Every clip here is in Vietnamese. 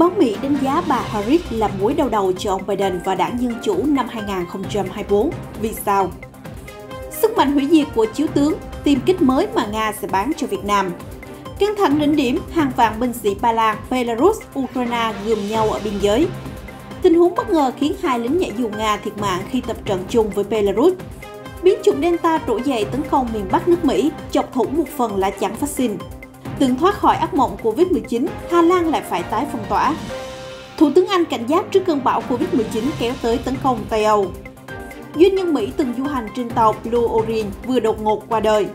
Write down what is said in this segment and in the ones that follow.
Báo Mỹ đánh giá bà Harris là mối đau đầu cho ông Biden và đảng Dân Chủ năm 2024. Vì sao? Sức mạnh hủy diệt của chiếu tướng, tiêm kích mới mà Nga sẽ bán cho Việt Nam. Căng thẳng đỉnh điểm, hàng vạn binh sĩ Ba Lan, Belarus, Ukraine gườm nhau ở biên giới. Tình huống bất ngờ khiến 2 lính nhảy dù Nga thiệt mạng khi tập trận chung với Belarus. Biến chủng Delta trỗi dậy tấn công miền Bắc nước Mỹ, chọc thủng một phần lá chắn vaccine. Từng thoát khỏi ác mộng Covid-19, Hà Lan lại phải tái phong tỏa. Thủ tướng Anh cảnh giác trước cơn bão Covid-19 kéo tới tấn công Tây Âu. Doanh nhân Mỹ từng du hành trên tàu Blue Origin vừa đột ngột qua đời.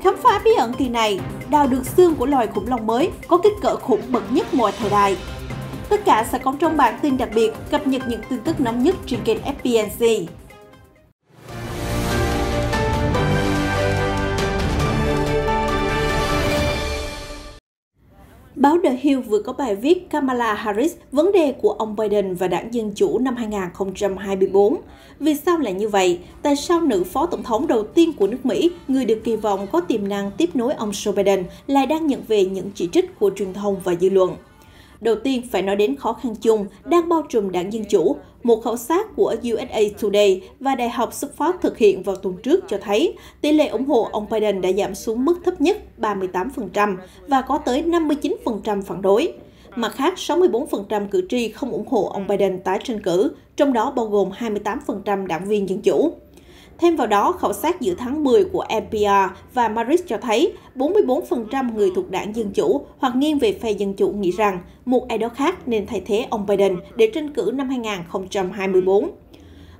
Khám phá bí ẩn kỳ này, đào được xương của loài khủng long mới có kích cỡ khủng bậc nhất mọi thời đại. Tất cả sẽ có trong bản tin đặc biệt cập nhật những tin tức nóng nhất trên kênh FPNC. Báo The Hill vừa có bài viết Kamala Harris, vấn đề của ông Biden và đảng Dân Chủ năm 2024. Vì sao lại như vậy? Tại sao nữ phó tổng thống đầu tiên của nước Mỹ, người được kỳ vọng có tiềm năng tiếp nối ông Joe Biden, lại đang nhận về những chỉ trích của truyền thông và dư luận? Đầu tiên phải nói đến khó khăn chung đang bao trùm đảng Dân Chủ. Một khảo sát của USA Today và Đại học Suffolk thực hiện vào tuần trước cho thấy tỷ lệ ủng hộ ông Biden đã giảm xuống mức thấp nhất 38% và có tới 59% phản đối. Mặt khác, 64% cử tri không ủng hộ ông Biden tái tranh cử, trong đó bao gồm 28% đảng viên Dân Chủ. Thêm vào đó, khảo sát giữa tháng 10 của NPR và Marist cho thấy 44% người thuộc đảng Dân Chủ hoặc nghiêng về phe Dân Chủ nghĩ rằng một ai đó khác nên thay thế ông Biden để tranh cử năm 2024.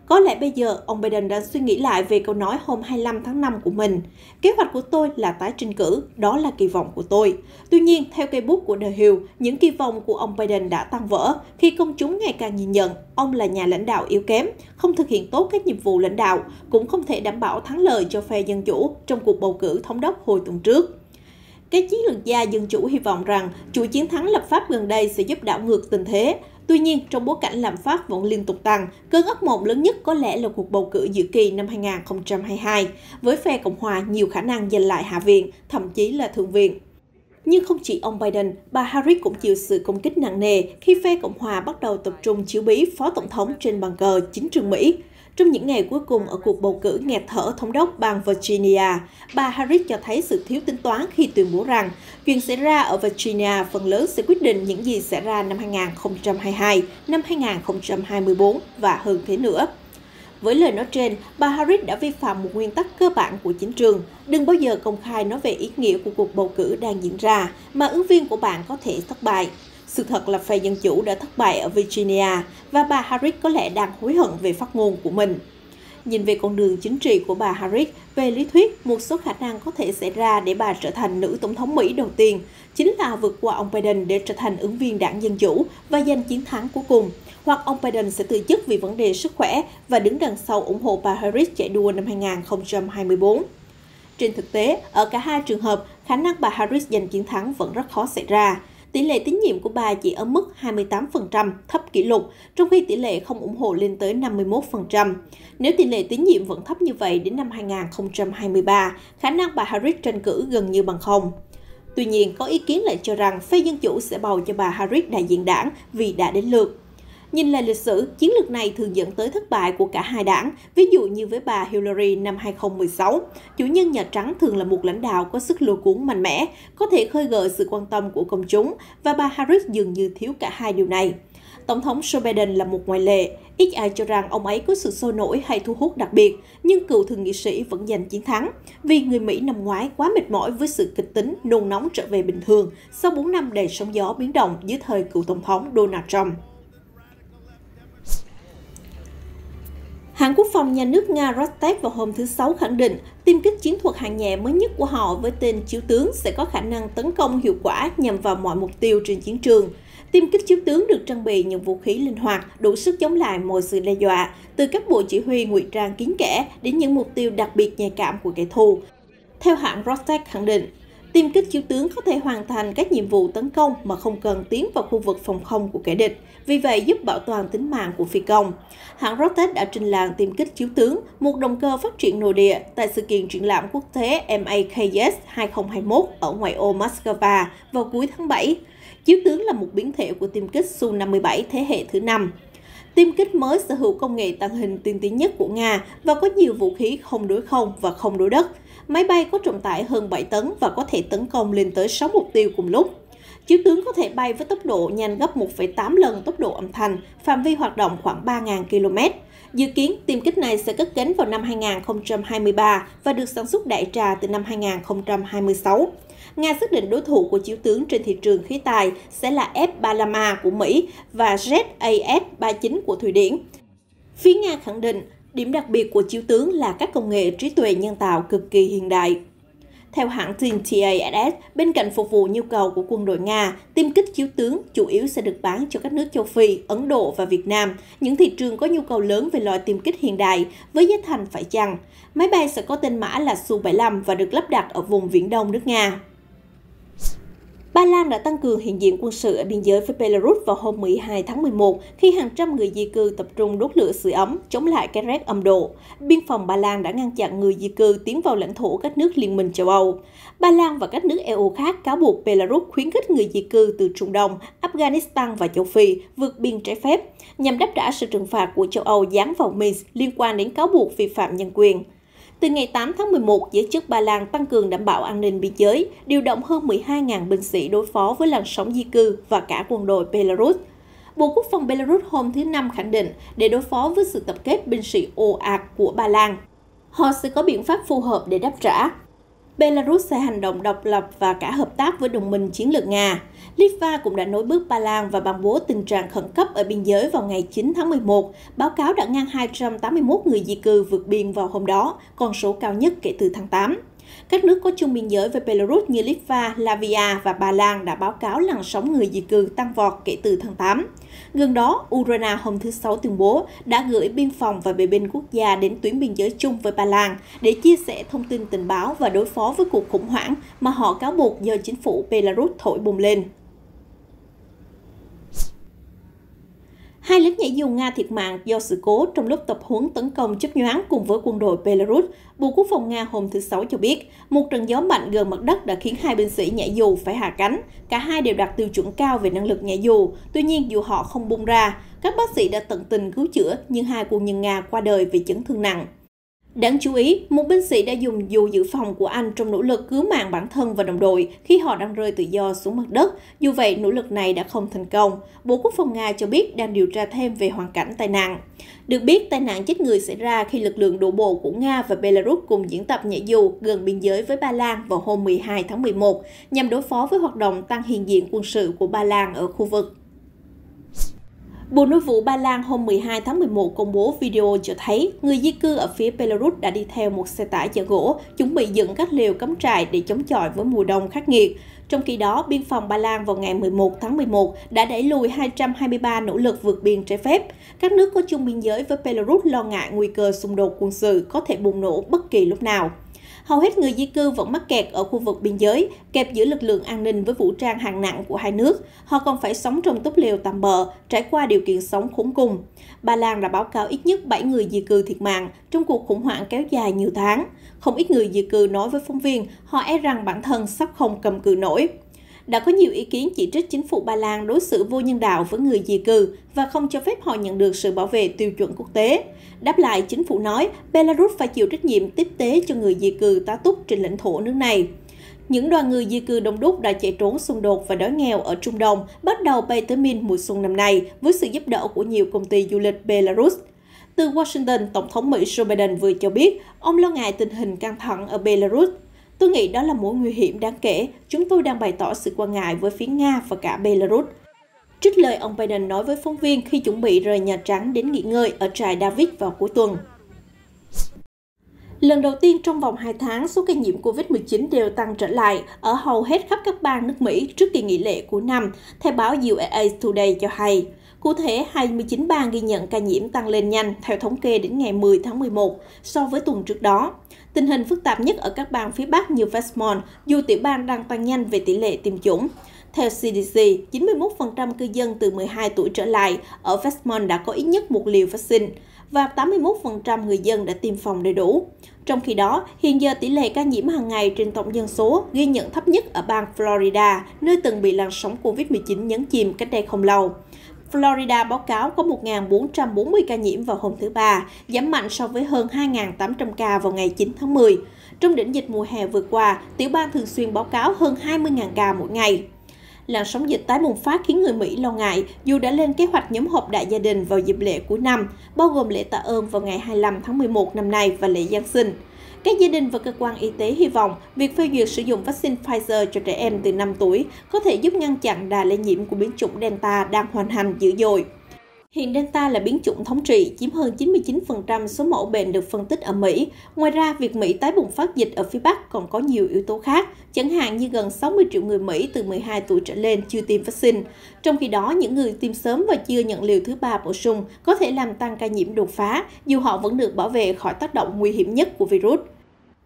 Có lẽ bây giờ, ông Biden đã suy nghĩ lại về câu nói hôm 25 tháng 5 của mình. Kế hoạch của tôi là tái tranh cử, đó là kỳ vọng của tôi. Tuy nhiên, theo cây bút của The Hill, những kỳ vọng của ông Biden đã tan vỡ khi công chúng ngày càng nhìn nhận ông là nhà lãnh đạo yếu kém, không thực hiện tốt các nhiệm vụ lãnh đạo, cũng không thể đảm bảo thắng lợi cho phe Dân Chủ trong cuộc bầu cử thống đốc hồi tuần trước. Các chiến lược gia Dân Chủ hy vọng rằng chuỗi chiến thắng lập pháp gần đây sẽ giúp đảo ngược tình thế. Tuy nhiên, trong bối cảnh lạm phát vẫn liên tục tăng, cơn ác mộng lớn nhất có lẽ là cuộc bầu cử giữa kỳ năm 2022, với phe Cộng hòa nhiều khả năng giành lại Hạ viện, thậm chí là Thượng viện. Nhưng không chỉ ông Biden, bà Harris cũng chịu sự công kích nặng nề khi phe Cộng hòa bắt đầu tập trung chiếu bí phó tổng thống trên bàn cờ chính trường Mỹ. Trong những ngày cuối cùng ở cuộc bầu cử nghẹt thở thống đốc bang Virginia, bà Harris cho thấy sự thiếu tính toán khi tuyên bố rằng chuyện xảy ra ở Virginia phần lớn sẽ quyết định những gì xảy ra năm 2022, năm 2024 và hơn thế nữa. Với lời nói trên, bà Harris đã vi phạm một nguyên tắc cơ bản của chính trường, đừng bao giờ công khai nói về ý nghĩa của cuộc bầu cử đang diễn ra mà ứng viên của bạn có thể thất bại. Sự thật là phe Dân Chủ đã thất bại ở Virginia và bà Harris có lẽ đang hối hận về phát ngôn của mình. Nhìn về con đường chính trị của bà Harris, về lý thuyết, một số khả năng có thể xảy ra để bà trở thành nữ tổng thống Mỹ đầu tiên, chính là vượt qua ông Biden để trở thành ứng viên đảng Dân Chủ và giành chiến thắng cuối cùng. Hoặc ông Biden sẽ từ chức vì vấn đề sức khỏe và đứng đằng sau ủng hộ bà Harris chạy đua năm 2024. Trên thực tế, ở cả hai trường hợp, khả năng bà Harris giành chiến thắng vẫn rất khó xảy ra. Tỷ lệ tín nhiệm của bà chỉ ở mức 28%, thấp kỷ lục, trong khi tỷ lệ không ủng hộ lên tới 51%. Nếu tỷ lệ tín nhiệm vẫn thấp như vậy đến năm 2023, khả năng bà Harris tranh cử gần như bằng không. Tuy nhiên, có ý kiến lại cho rằng phe Dân Chủ sẽ bầu cho bà Harris đại diện đảng vì đã đến lượt. Nhìn lại lịch sử, chiến lược này thường dẫn tới thất bại của cả hai đảng, ví dụ như với bà Hillary năm 2016. Chủ nhân Nhà Trắng thường là một lãnh đạo có sức lôi cuốn mạnh mẽ, có thể khơi gợi sự quan tâm của công chúng, và bà Harris dường như thiếu cả hai điều này. Tổng thống Joe Biden là một ngoại lệ, ít ai cho rằng ông ấy có sự sôi nổi hay thu hút đặc biệt, nhưng cựu thượng nghị sĩ vẫn giành chiến thắng, vì người Mỹ năm ngoái quá mệt mỏi với sự kịch tính, nôn nóng trở về bình thường sau 4 năm đầy sóng gió biến động dưới thời cựu tổng thống Donald Trump. Hãng Quốc phòng nhà nước Nga Rostec vào hôm thứ Sáu khẳng định tiêm kích chiến thuật hạng nhẹ mới nhất của họ với tên Chiếu tướng sẽ có khả năng tấn công hiệu quả nhằm vào mọi mục tiêu trên chiến trường. Tiêm kích Chiếu tướng được trang bị những vũ khí linh hoạt, đủ sức chống lại mọi sự đe dọa, từ các bộ chỉ huy ngụy trang kín kẽ đến những mục tiêu đặc biệt nhạy cảm của kẻ thù. Theo hãng Rostec khẳng định, Tiêm kích chiếu tướng có thể hoàn thành các nhiệm vụ tấn công mà không cần tiến vào khu vực phòng không của kẻ địch, vì vậy giúp bảo toàn tính mạng của phi công. Hãng Rocket đã trình làng tiêm kích chiếu tướng, một động cơ phát triển nội địa, tại sự kiện triển lãm quốc tế MAKS 2021 ở ngoại ô Moscow vào cuối tháng 7. Chiếu tướng là một biến thể của tiêm kích Su-57 thế hệ thứ 5. Tiêm kích mới sở hữu công nghệ tàng hình tiên tiến nhất của Nga và có nhiều vũ khí không đối không và không đối đất. Máy bay có trọng tải hơn 7 tấn và có thể tấn công lên tới 6 mục tiêu cùng lúc. Chiếu tướng có thể bay với tốc độ nhanh gấp 1,8 lần tốc độ âm thanh, phạm vi hoạt động khoảng 3.000 km. Dự kiến, tiêm kích này sẽ cất cánh vào năm 2023 và được sản xuất đại trà từ năm 2026. Nga xác định đối thủ của chiếu tướng trên thị trường khí tài sẽ là F-35A của Mỹ và JAS-39 của Thụy Điển. Phía Nga khẳng định, điểm đặc biệt của chiếu tướng là các công nghệ trí tuệ nhân tạo cực kỳ hiện đại. Theo hãng tin TASS, bên cạnh phục vụ nhu cầu của quân đội Nga, tiêm kích chiếu tướng chủ yếu sẽ được bán cho các nước châu Phi, Ấn Độ và Việt Nam, những thị trường có nhu cầu lớn về loại tiêm kích hiện đại với giá thành phải chăng. Máy bay sẽ có tên mã là Su-75 và được lắp đặt ở vùng Viễn Đông nước Nga. Ba Lan đã tăng cường hiện diện quân sự ở biên giới với Belarus vào hôm 12 tháng 11 khi hàng trăm người di cư tập trung đốt lửa sưởi ấm chống lại cái rét âm độ. Biên phòng Ba Lan đã ngăn chặn người di cư tiến vào lãnh thổ các nước Liên minh châu Âu. Ba Lan và các nước EU khác cáo buộc Belarus khuyến khích người di cư từ Trung Đông, Afghanistan và châu Phi vượt biên trái phép nhằm đáp trả sự trừng phạt của châu Âu giáng vào Minsk liên quan đến cáo buộc vi phạm nhân quyền. Từ ngày 8 tháng 11, giới chức Ba Lan tăng cường đảm bảo an ninh biên giới, điều động hơn 12.000 binh sĩ đối phó với làn sóng di cư và cả quân đội Belarus. Bộ Quốc phòng Belarus hôm thứ Năm khẳng định để đối phó với sự tập kết binh sĩ ồ ạt của Ba Lan, họ sẽ có biện pháp phù hợp để đáp trả. Belarus sẽ hành động độc lập và cả hợp tác với đồng minh chiến lược Nga. Litva cũng đã nối bước Ba Lan và ban bố tình trạng khẩn cấp ở biên giới vào ngày 9 tháng 11. Báo cáo đã ngăn 281 người di cư vượt biên vào hôm đó, con số cao nhất kể từ tháng 8. Các nước có chung biên giới với Belarus như Litva, Latvia và Ba Lan đã báo cáo làn sóng người di cư tăng vọt kể từ tháng 8. Gần đó, Ukraine hôm thứ Sáu tuyên bố đã gửi biên phòng và vệ binh quốc gia đến tuyến biên giới chung với Ba Lan để chia sẻ thông tin tình báo và đối phó với cuộc khủng hoảng mà họ cáo buộc do chính phủ Belarus thổi bùng lên. Hai lính nhảy dù Nga thiệt mạng do sự cố trong lúc tập huấn tấn công chớp nhoáng cùng với quân đội Belarus. Bộ Quốc phòng Nga hôm thứ Sáu cho biết, một trận gió mạnh gần mặt đất đã khiến hai binh sĩ nhảy dù phải hạ cánh. Cả hai đều đạt tiêu chuẩn cao về năng lực nhảy dù, tuy nhiên dù họ không bung ra, các bác sĩ đã tận tình cứu chữa, nhưng hai quân nhân Nga qua đời vì chấn thương nặng. Đáng chú ý, một binh sĩ đã dùng dù dự phòng của Anh trong nỗ lực cứu mạng bản thân và đồng đội khi họ đang rơi tự do xuống mặt đất. Dù vậy, nỗ lực này đã không thành công. Bộ Quốc phòng Nga cho biết đang điều tra thêm về hoàn cảnh tai nạn. Được biết, tai nạn chết người xảy ra khi lực lượng đổ bộ của Nga và Belarus cùng diễn tập nhảy dù gần biên giới với Ba Lan vào hôm 12 tháng 11 nhằm đối phó với hoạt động tăng hiện diện quân sự của Ba Lan ở khu vực. Bộ Nội vụ Ba Lan hôm 12 tháng 11 công bố video cho thấy người di cư ở phía Belarus đã đi theo một xe tải chở gỗ, chuẩn bị dựng các lều cắm trại để chống chọi với mùa đông khắc nghiệt. Trong khi đó, biên phòng Ba Lan vào ngày 11 tháng 11 đã đẩy lùi 223 nỗ lực vượt biên trái phép. Các nước có chung biên giới với Belarus lo ngại nguy cơ xung đột quân sự có thể bùng nổ bất kỳ lúc nào. Hầu hết người di cư vẫn mắc kẹt ở khu vực biên giới, kẹp giữa lực lượng an ninh với vũ trang hạng nặng của hai nước. Họ còn phải sống trong túp lều tạm bợ, trải qua điều kiện sống khốn cùng. Ba Lan đã báo cáo ít nhất 7 người di cư thiệt mạng trong cuộc khủng hoảng kéo dài nhiều tháng. Không ít người di cư nói với phóng viên họ e rằng bản thân sắp không cầm cự nổi. Đã có nhiều ý kiến chỉ trích chính phủ Ba Lan đối xử vô nhân đạo với người di cư và không cho phép họ nhận được sự bảo vệ tiêu chuẩn quốc tế. Đáp lại, chính phủ nói Belarus phải chịu trách nhiệm tiếp tế cho người di cư tá túc trên lãnh thổ nước này. Những đoàn người di cư đông đúc đã chạy trốn xung đột và đói nghèo ở Trung Đông bắt đầu bay tới Minsk mùa xuân năm nay với sự giúp đỡ của nhiều công ty du lịch Belarus. Từ Washington, Tổng thống Mỹ Joe Biden vừa cho biết ông lo ngại tình hình căng thẳng ở Belarus. Tôi nghĩ đó là mối nguy hiểm đáng kể. Chúng tôi đang bày tỏ sự quan ngại với phía Nga và cả Belarus. Trích lời ông Biden nói với phóng viên khi chuẩn bị rời Nhà Trắng đến nghỉ ngơi ở trại David vào cuối tuần. Lần đầu tiên trong vòng 2 tháng, số ca nhiễm COVID-19 đều tăng trở lại ở hầu hết khắp các bang nước Mỹ trước kỳ nghỉ lễ cuối năm, theo báo USA Today cho hay. Cụ thể, 29 bang ghi nhận ca nhiễm tăng lên nhanh theo thống kê đến ngày 10 tháng 11 so với tuần trước đó. Tình hình phức tạp nhất ở các bang phía Bắc như Vermont, dù tiểu bang đang tăng nhanh về tỷ lệ tiêm chủng. Theo CDC, 91% cư dân từ 12 tuổi trở lại ở Vermont đã có ít nhất một liều vaccine và 81% người dân đã tiêm phòng đầy đủ. Trong khi đó, hiện giờ tỷ lệ ca nhiễm hàng ngày trên tổng dân số ghi nhận thấp nhất ở bang Florida, nơi từng bị làn sóng Covid-19 nhấn chìm cách đây không lâu. Florida báo cáo có 1.440 ca nhiễm vào hôm thứ Ba, giảm mạnh so với hơn 2.800 ca vào ngày 9 tháng 10. Trong đỉnh dịch mùa hè vừa qua, tiểu bang thường xuyên báo cáo hơn 20.000 ca mỗi ngày. Làn sóng dịch tái bùng phát khiến người Mỹ lo ngại dù đã lên kế hoạch nhóm họp đại gia đình vào dịp lễ cuối năm, bao gồm lễ tạ ơn vào ngày 25 tháng 11 năm nay và lễ Giáng sinh. Các gia đình và cơ quan y tế hy vọng việc phê duyệt sử dụng vaccine Pfizer cho trẻ em từ 5 tuổi có thể giúp ngăn chặn đà lây nhiễm của biến chủng Delta đang hoành hành dữ dội. Hiện Delta là biến chủng thống trị, chiếm hơn 99% số mẫu bệnh được phân tích ở Mỹ. Ngoài ra, việc Mỹ tái bùng phát dịch ở phía Bắc còn có nhiều yếu tố khác, chẳng hạn như gần 60 triệu người Mỹ từ 12 tuổi trở lên chưa tiêm vaccine. Trong khi đó, những người tiêm sớm và chưa nhận liều thứ 3 bổ sung có thể làm tăng ca nhiễm đột phá, dù họ vẫn được bảo vệ khỏi tác động nguy hiểm nhất của virus.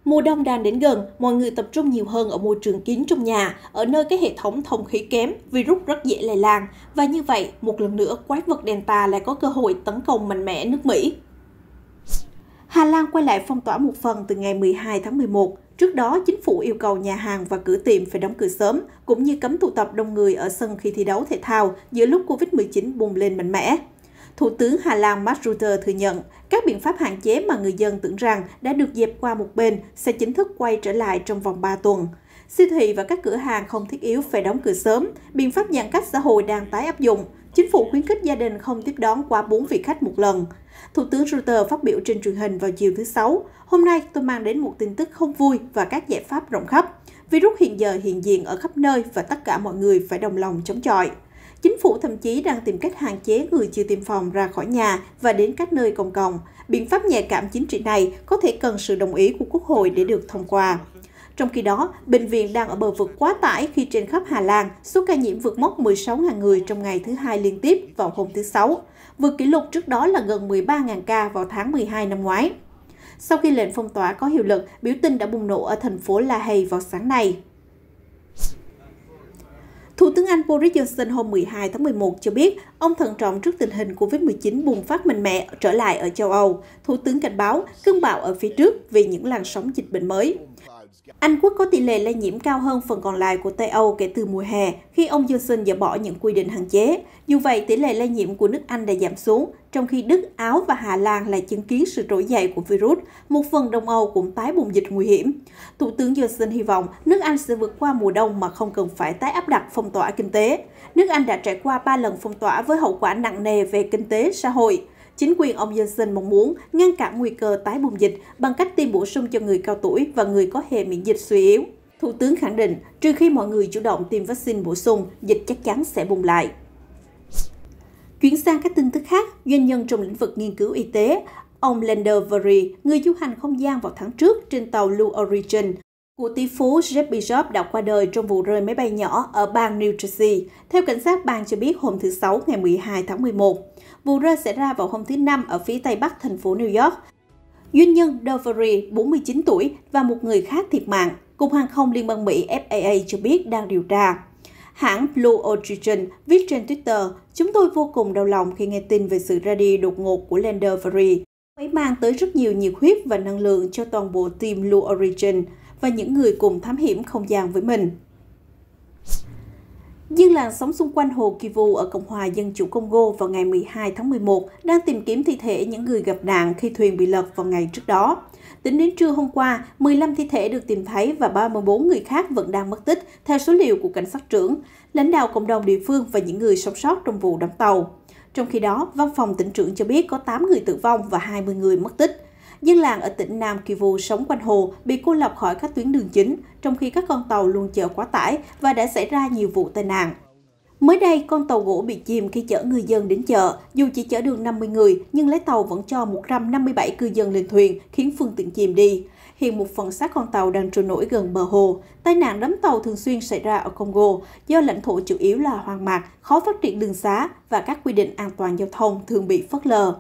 Mùa đông đang đến gần, mọi người tập trung nhiều hơn ở môi trường kín trong nhà, ở nơi cái hệ thống thông khí kém, virus rất dễ lây lan. Và như vậy, một lần nữa, quái vật Delta lại có cơ hội tấn công mạnh mẽ nước Mỹ. Hà Lan quay lại phong tỏa một phần từ ngày 12 tháng 11. Trước đó, chính phủ yêu cầu nhà hàng và cửa tiệm phải đóng cửa sớm, cũng như cấm tụ tập đông người ở sân khi thi đấu thể thao giữa lúc Covid-19 bùng lên mạnh mẽ. Thủ tướng Hà Lan Mark Rutte thừa nhận các biện pháp hạn chế mà người dân tưởng rằng đã được dẹp qua một bên sẽ chính thức quay trở lại trong vòng 3 tuần. Siêu thị và các cửa hàng không thiết yếu phải đóng cửa sớm, biện pháp giãn cách xã hội đang tái áp dụng. Chính phủ khuyến khích gia đình không tiếp đón quá 4 vị khách một lần. Thủ tướng Rutte phát biểu trên truyền hình vào chiều thứ Sáu. Hôm nay tôi mang đến một tin tức không vui và các giải pháp rộng khắp. Virus hiện giờ hiện diện ở khắp nơi và tất cả mọi người phải đồng lòng chống chọi. Chính phủ thậm chí đang tìm cách hạn chế người chưa tiêm phòng ra khỏi nhà và đến các nơi công cộng. Biện pháp nhạy cảm chính trị này có thể cần sự đồng ý của Quốc hội để được thông qua. Trong khi đó, bệnh viện đang ở bờ vực quá tải khi trên khắp Hà Lan, số ca nhiễm vượt mốc 16.000 người trong ngày thứ Hai liên tiếp vào hôm thứ Sáu, vượt kỷ lục trước đó là gần 13.000 ca vào tháng 12 năm ngoái. Sau khi lệnh phong tỏa có hiệu lực, biểu tình đã bùng nổ ở thành phố La Hay vào sáng nay. Thủ tướng Anh Boris Johnson hôm 12 tháng 11 cho biết ông thận trọng trước tình hình Covid-19 bùng phát mạnh mẽ trở lại ở châu Âu. Thủ tướng cảnh báo cơn bão ở phía trước vì những làn sóng dịch bệnh mới. Anh Quốc có tỷ lệ lây nhiễm cao hơn phần còn lại của Tây Âu kể từ mùa hè khi ông Johnson dỡ bỏ những quy định hạn chế. Dù vậy, tỷ lệ lây nhiễm của nước Anh đã giảm xuống, trong khi Đức, Áo và Hà Lan lại chứng kiến sự trỗi dậy của virus. Một phần Đông Âu cũng tái bùng dịch nguy hiểm. Thủ tướng Johnson hy vọng nước Anh sẽ vượt qua mùa đông mà không cần phải tái áp đặt phong tỏa kinh tế. Nước Anh đã trải qua 3 lần phong tỏa với hậu quả nặng nề về kinh tế, xã hội. Chính quyền ông Johnson mong muốn ngăn cản nguy cơ tái bùng dịch bằng cách tiêm bổ sung cho người cao tuổi và người có hệ miễn dịch suy yếu. Thủ tướng khẳng định, trừ khi mọi người chủ động tiêm vaccine bổ sung, dịch chắc chắn sẽ bùng lại. Chuyển sang các tin tức khác, doanh nhân trong lĩnh vực nghiên cứu y tế, ông Lander Verry, người du hành không gian vào tháng trước trên tàu Blue Origin của tỷ phú Jeff Bezos đã qua đời trong vụ rơi máy bay nhỏ ở bang New Jersey. Theo cảnh sát bang cho biết hôm thứ Sáu ngày 12 tháng 11, vụ rơi xảy ra vào hôm thứ Năm ở phía tây bắc thành phố New York. Doanh nhân Dovery, 49 tuổi, và một người khác thiệt mạng. Cục Hàng không Liên bang Mỹ FAA cho biết đang điều tra. Hãng Blue Origin viết trên Twitter, chúng tôi vô cùng đau lòng khi nghe tin về sự ra đi đột ngột của Lander Verry. Máy mang tới rất nhiều nhiệt huyết và năng lượng cho toàn bộ team Blue Origin và những người cùng thám hiểm không gian với mình. Dân làng sống xung quanh hồ Kivu ở Cộng hòa Dân chủ Congo vào ngày 12 tháng 11 đang tìm kiếm thi thể những người gặp nạn khi thuyền bị lật vào ngày trước đó. Tính đến trưa hôm qua, 15 thi thể được tìm thấy và 34 người khác vẫn đang mất tích, theo số liệu của cảnh sát trưởng, lãnh đạo cộng đồng địa phương và những người sống sót trong vụ đắm tàu. Trong khi đó, văn phòng tỉnh trưởng cho biết có 8 người tử vong và 20 người mất tích. Dân làng ở tỉnh Nam Kivu sống quanh hồ bị cô lập khỏi các tuyến đường chính, trong khi các con tàu luôn chở quá tải và đã xảy ra nhiều vụ tai nạn. Mới đây, con tàu gỗ bị chìm khi chở người dân đến chợ. Dù chỉ chở được 50 người, nhưng lái tàu vẫn cho 157 cư dân lên thuyền, khiến phương tiện chìm đi. Hiện một phần xác con tàu đang trôi nổi gần bờ hồ. Tai nạn đắm tàu thường xuyên xảy ra ở Congo do lãnh thổ chủ yếu là hoang mạc, khó phát triển đường xá và các quy định an toàn giao thông thường bị phớt lờ.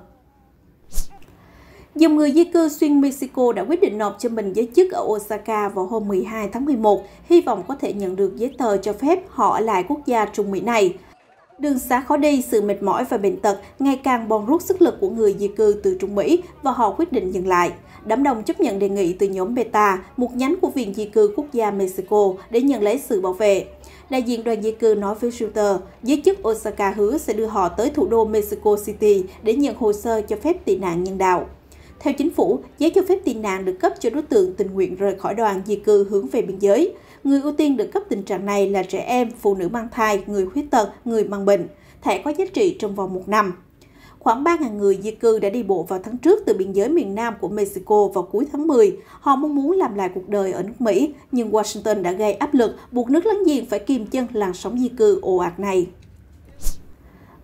Dòng người di cư xuyên Mexico đã quyết định nộp cho mình giới chức ở Osaka vào hôm 12 tháng 11, hy vọng có thể nhận được giấy tờ cho phép họ ở lại quốc gia Trung Mỹ này. Đường xá khó đi, sự mệt mỏi và bệnh tật ngày càng bòn rút sức lực của người di cư từ Trung Mỹ và họ quyết định dừng lại. Đám đông chấp nhận đề nghị từ nhóm Beta, một nhánh của Viện Di cư Quốc gia Mexico, để nhận lấy sự bảo vệ. Đại diện đoàn di cư nói với Reuters, giới chức Osaka hứa sẽ đưa họ tới thủ đô Mexico City để nhận hồ sơ cho phép tị nạn nhân đạo. Theo chính phủ, giấy cho phép tị nạn được cấp cho đối tượng tình nguyện rời khỏi đoàn di cư hướng về biên giới. Người ưu tiên được cấp tình trạng này là trẻ em, phụ nữ mang thai, người khuyết tật, người mang bệnh. Thẻ có giá trị trong vòng 1 năm. Khoảng 3.000 người di cư đã đi bộ vào tháng trước từ biên giới miền Nam của Mexico vào cuối tháng 10. Họ mong muốn làm lại cuộc đời ở nước Mỹ, nhưng Washington đã gây áp lực buộc nước láng giềng phải kiềm chân làn sóng di cư ồ ạt này.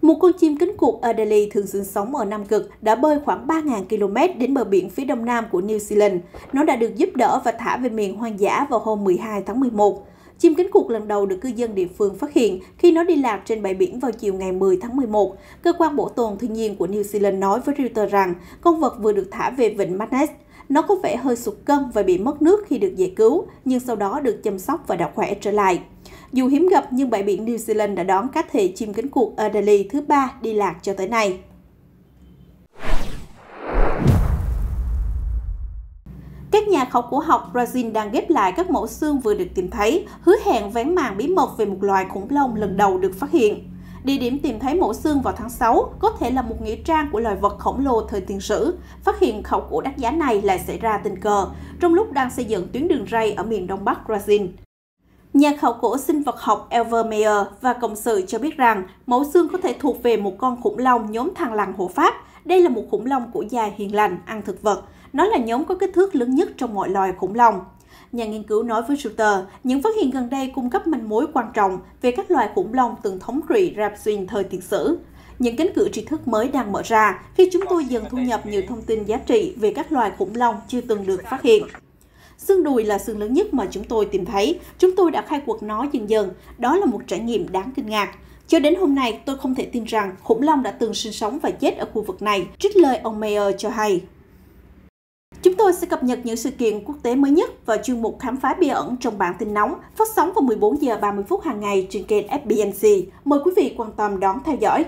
Một con chim cánh cụt Adélie thường sinh sống ở Nam Cực đã bơi khoảng 3.000 km đến bờ biển phía đông nam của New Zealand. Nó đã được giúp đỡ và thả về miền hoang dã vào hôm 12 tháng 11. Chim cánh cụt lần đầu được cư dân địa phương phát hiện khi nó đi lạc trên bãi biển vào chiều ngày 10 tháng 11. Cơ quan bảo tồn thiên nhiên của New Zealand nói với Reuters rằng con vật vừa được thả về vịnh Madness. Nó có vẻ hơi sụt cân và bị mất nước khi được giải cứu, nhưng sau đó được chăm sóc và đã khỏe trở lại. Dù hiếm gặp, nhưng bãi biển New Zealand đã đón cá thể chim cánh cụt Adélie thứ 3 đi lạc cho tới nay. Các nhà khảo cổ học Brazil đang ghép lại các mẫu xương vừa được tìm thấy, hứa hẹn vén màn bí mật về một loài khủng long lần đầu được phát hiện. Địa điểm tìm thấy mẫu xương vào tháng 6 có thể là một nghĩa trang của loài vật khổng lồ thời tiền sử. Phát hiện khảo cổ đắt giá này lại xảy ra tình cờ, trong lúc đang xây dựng tuyến đường ray ở miền đông bắc Brazil. Nhà khảo cổ sinh vật học Elver Meyer và cộng sự cho biết rằng mẫu xương có thể thuộc về một con khủng long nhóm thằn lằn hổ Pháp. Đây là một khủng long cổ dài hiền lành, ăn thực vật. Nó là nhóm có kích thước lớn nhất trong mọi loài khủng long. Nhà nghiên cứu nói với Reuters, những phát hiện gần đây cung cấp manh mối quan trọng về các loài khủng long từng thống trị rạp xuyên thời tiền sử. Những cánh cửa tri thức mới đang mở ra khi chúng tôi dần thu nhập nhiều thông tin giá trị về các loài khủng long chưa từng được phát hiện. Xương đùi là xương lớn nhất mà chúng tôi tìm thấy. Chúng tôi đã khai quật nó dần dần. Đó là một trải nghiệm đáng kinh ngạc. Cho đến hôm nay, tôi không thể tin rằng khủng long đã từng sinh sống và chết ở khu vực này, trích lời ông Meyer cho hay. Chúng tôi sẽ cập nhật những sự kiện quốc tế mới nhất vào chuyên mục Khám phá bí ẩn trong bản tin nóng, phát sóng vào 14 giờ 30 phút hàng ngày trên kênh FBNC. Mời quý vị quan tâm đón theo dõi.